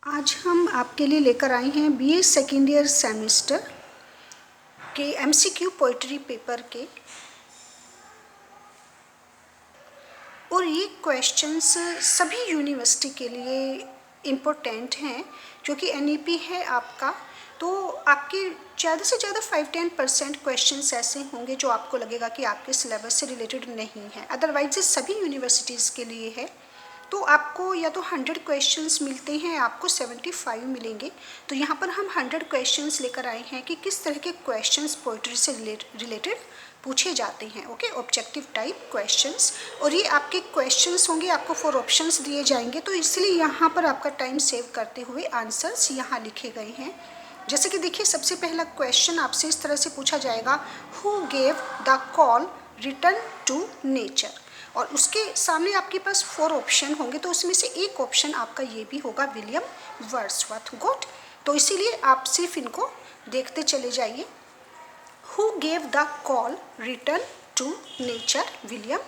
आज हम आपके लिए लेकर आए हैं बीए सेकेंड ईयर सेमेस्टर के एमसीक्यू पोइट्री पेपर के, और ये क्वेश्चंस सभी यूनिवर्सिटी के लिए इम्पोर्टेंट हैं क्योंकि एनईपी है आपका। तो आपके ज़्यादा से ज़्यादा 5-10% क्वेश्चंस ऐसे होंगे जो आपको लगेगा कि आपके सिलेबस से रिलेटेड नहीं है, अदरवाइज ये सभी यूनिवर्सिटीज़ के लिए है। तो आपको या तो 100 क्वेश्चंस मिलते हैं, आपको 75 मिलेंगे। तो यहाँ पर हम 100 क्वेश्चंस लेकर आए हैं कि किस तरह के क्वेश्चंस पोइट्री से रिलेटेड पूछे जाते हैं। ओके, ऑब्जेक्टिव टाइप क्वेश्चंस, और ये आपके क्वेश्चंस होंगे, आपको 4 ऑप्शंस दिए जाएंगे। तो इसलिए यहाँ पर आपका टाइम सेव करते हुए आंसर्स यहाँ लिखे गए हैं। जैसे कि देखिए, सबसे पहला क्वेश्चन आपसे इस तरह से पूछा जाएगा, who gave the call return to nature, और उसके सामने आपके पास 4 ऑप्शन होंगे। तो उसमें से एक ऑप्शन आपका ये भी होगा, विलियम वर्ड्सवर्थ। गुड, तो इसीलिए आप सिर्फ इनको देखते चले जाइए। Who gave the call return to nature, William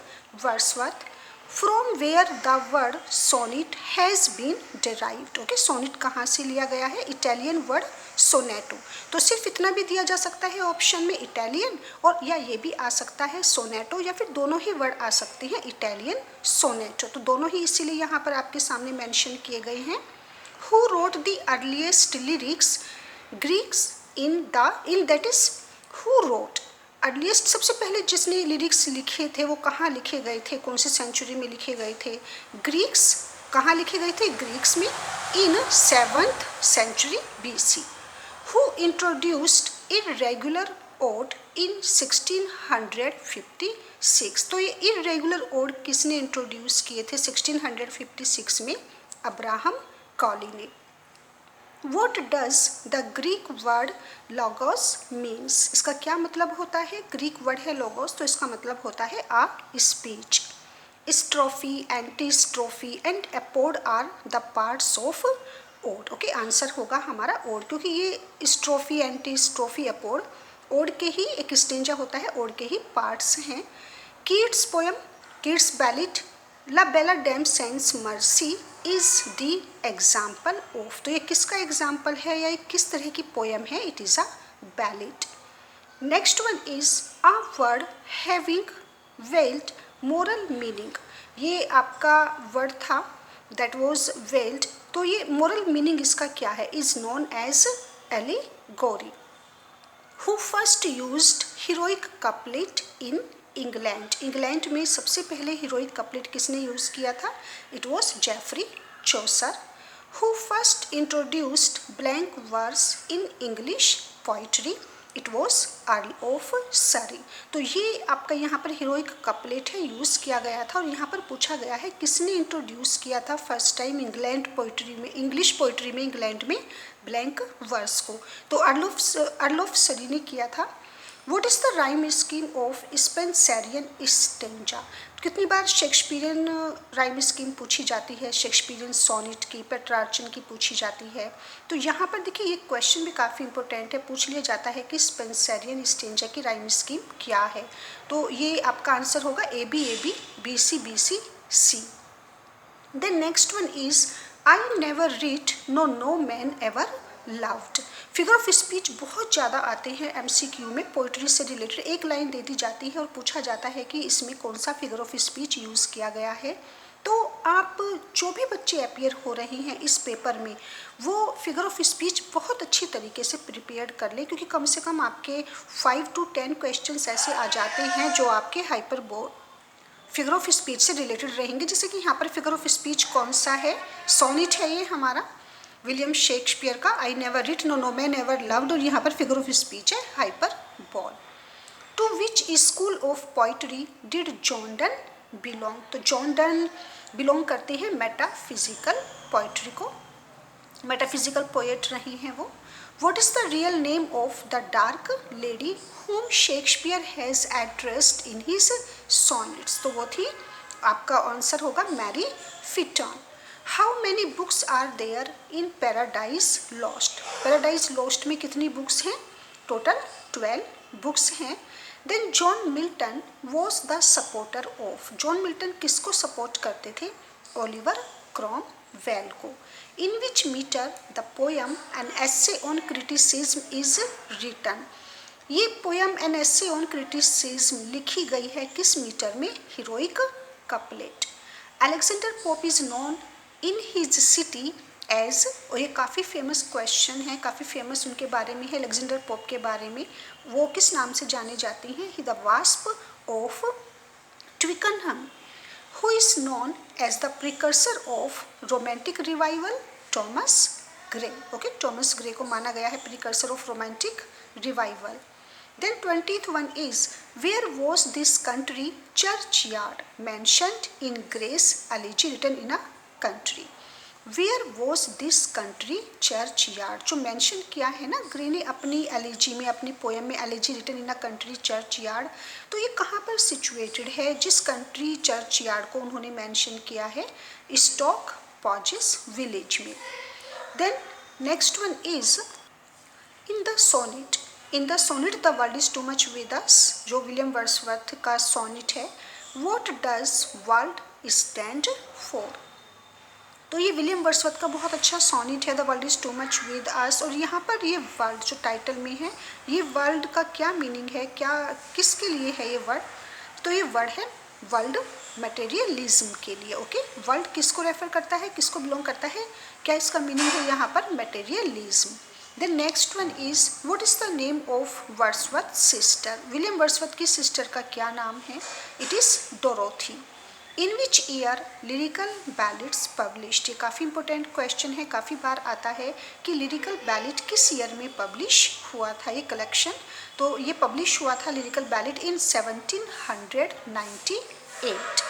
Wordsworth. From where the word sonnet has been derived. Okay, sonnet कहाँ से लिया गया है? Italian word sonetto. तो सिर्फ इतना भी दिया जा सकता है ऑप्शन में, इटालियन, और या ये भी आ सकता है सोनेटो, या फिर दोनों ही वर्ड आ सकते हैं, इटालियन सोनेटो। तो दोनों ही इसीलिए यहाँ पर आपके सामने मेंशन किए गए हैं। Who wrote the earliest lyrics Greeks in that is who wrote earliest, सबसे पहले जिसने लिरिक्स लिखे थे वो कहाँ लिखे गए थे, कौन सी सेंचुरी में लिखे गए थे? ग्रीक्स। कहाँ लिखे गए थे? ग्रीक्स में, in 7th century BC। Who introduced irregular ode in 1656। तो ये इरेगुलर ओड किसने इंट्रोड्यूस किए थे 1656 में? अब्राहम कॉली ने। What does the Greek word logos means? इसका क्या मतलब होता है? ग्रीक वर्ड है logos, तो इसका मतलब होता है a speech. Strophe, antistrophe and apode are the parts of ode. Okay, answer होगा हमारा ode, क्योंकि ये स्ट्रोफी, एंटीस्ट्रोफी, अपोड ओड के ही एक स्टेंजा होता है, ओड के ही पार्ट्स हैं। Keats poem, Keats ballad, la belle dame sans merci is the example of. तो ये किसका एग्जाम्पल है या किस तरह की पोएम है? It is a ballot. Next one is a word having weld moral meaning. ये आपका वर्ड था, दैट वाज वेल्ड। तो ये मोरल मीनिंग इसका क्या है? Is known as allegory. Who first used heroic couplet in England. England में सबसे पहले हीरोइक कपलेट किसने यूज किया था? It was Geoffrey Chaucer. Who first introduced blank verse in English poetry? It was Earl of Surrey. तो ये आपका यहाँ पर हीरोइक कपलेट है, यूज़ किया गया था, और यहाँ पर पूछा गया है किसने इंट्रोड्यूस किया था फर्स्ट टाइम इंग्लैंड पोइट्री में, इंग्लिश पोइट्री में, इंग्लैंड में ब्लैंक वर्स को? तो अर्ल ऑफ सरी ने किया था। What is the rhyme scheme of Spenserian stanza? कितनी बार शेक्सपियरियन राइम स्कीम पूछी जाती है? शेक्सपियरियन सोनेट की, पेट्रार्चन की पूछी जाती है। तो यहाँ पर देखिए, ये क्वेश्चन भी काफ़ी इंपॉर्टेंट है, पूछ लिया जाता है कि स्पेंसरियन स्टेंजा की राइम स्कीम क्या है। तो ये आपका आंसर होगा A B BC BC C। Then next one is I never read no man ever loved. Figure of speech बहुत ज़्यादा आते हैं एमसीक्यू में, पोइट्री से रिलेटेड एक लाइन दे दी जाती है और पूछा जाता है कि इसमें कौन सा फिगर ऑफ स्पीच यूज़ किया गया है। तो आप जो भी बच्चे अपीयर हो रहे हैं इस पेपर में, वो फिगर ऑफ स्पीच बहुत अच्छी तरीके से प्रिपेयर कर लें, क्योंकि कम से कम आपके 5 to 10 क्वेश्चंस ऐसे आ जाते हैं जो आपके हाइपरबोल फिगर ऑफ स्पीच से रिलेटेड रहेंगे। जैसे कि यहाँ पर फिगर ऑफ स्पीच कौन सा है? सोनेट है ये हमारा, विलियम शेक्सपियर का, I never writ no man ever loved, और यहाँ पर फिगर ऑफ स्पीच है hyperbole. To which school of poetry did John Donne belong? तो जॉन डन बिलोंग करते हैं मेटाफिजिकल पोइट्री को, मेटाफिजिकल पोएट रही हैं वो। What is the real name of the dark lady whom Shakespeare has addressed in his sonnets? तो वो थी, आपका आंसर होगा Mary फिटन। How many books are there in Paradise Lost? Paradise Lost में कितनी बुक्स हैं? टोटल 12 बुक्स हैं। Then John Milton was the supporter of। John Milton किसको सपोर्ट करते थे? ओलिवर क्रॉमवेल को। In which metre the poem an essay on criticism is written. ये poem an essay on criticism लिखी गई है किस मीटर में? Heroic couplet. Alexander Pope is known in his city as, और ये काफ़ी फेमस क्वेश्चन है, काफ़ी फेमस उनके बारे में है, अलेक्जेंडर पोप के बारे में। वो किस नाम से जाने जाते हैं? He the wasp of Twickenham. Who is known as the precursor of romantic revival? Thomas Gray. Okay, Thomas Gray को माना गया है precursor of romantic revival. Then 20th one is, where was this country churchyard mentioned in Grace Elegy written in a country? Where was this country churchyard? जो mention किया है ना grey ने अपनी एलिजी में, अपनी पोएम में, elegy written in a country churchyard, तो ये कहाँ पर सिचुएटेड है? जिस कंट्री चर्चयार्ड को उन्होंने मेंशन किया है, स्टॉक पॉजेस विलेज में। Then next one is in the sonnet. In the sonnet the world is too much with us, जो विलियम वर्ड्सवर्थ का सोनेट है, what does world stand for? तो ये विलियम वर्ड्सवर्थ का बहुत अच्छा सोनेट है, the world is too much with us. और यहाँ पर ये वर्ल्ड जो टाइटल में है, ये वर्ल्ड का क्या मीनिंग है, क्या किसके लिए है ये वर्ड? तो ये वर्ड है वर्ल्ड मटेरियलिज्म के लिए। ओके, वर्ल्ड किसको रेफर करता है, किसको बिलोंग करता है, क्या इसका मीनिंग है यहाँ पर? Materialism. The next one is, what is the name of Wordsworth's sister? William Wordsworth की सिस्टर का क्या नाम है? It is Dorothy. In which year lyrical ballads published? ये काफ़ी इंपॉर्टेंट क्वेश्चन है, काफ़ी बार आता है कि लिरिकल बैलेड किस ईयर में पब्लिश हुआ था ये कलेक्शन। तो ये पब्लिश हुआ था लिरिकल बैलेड इन 1798।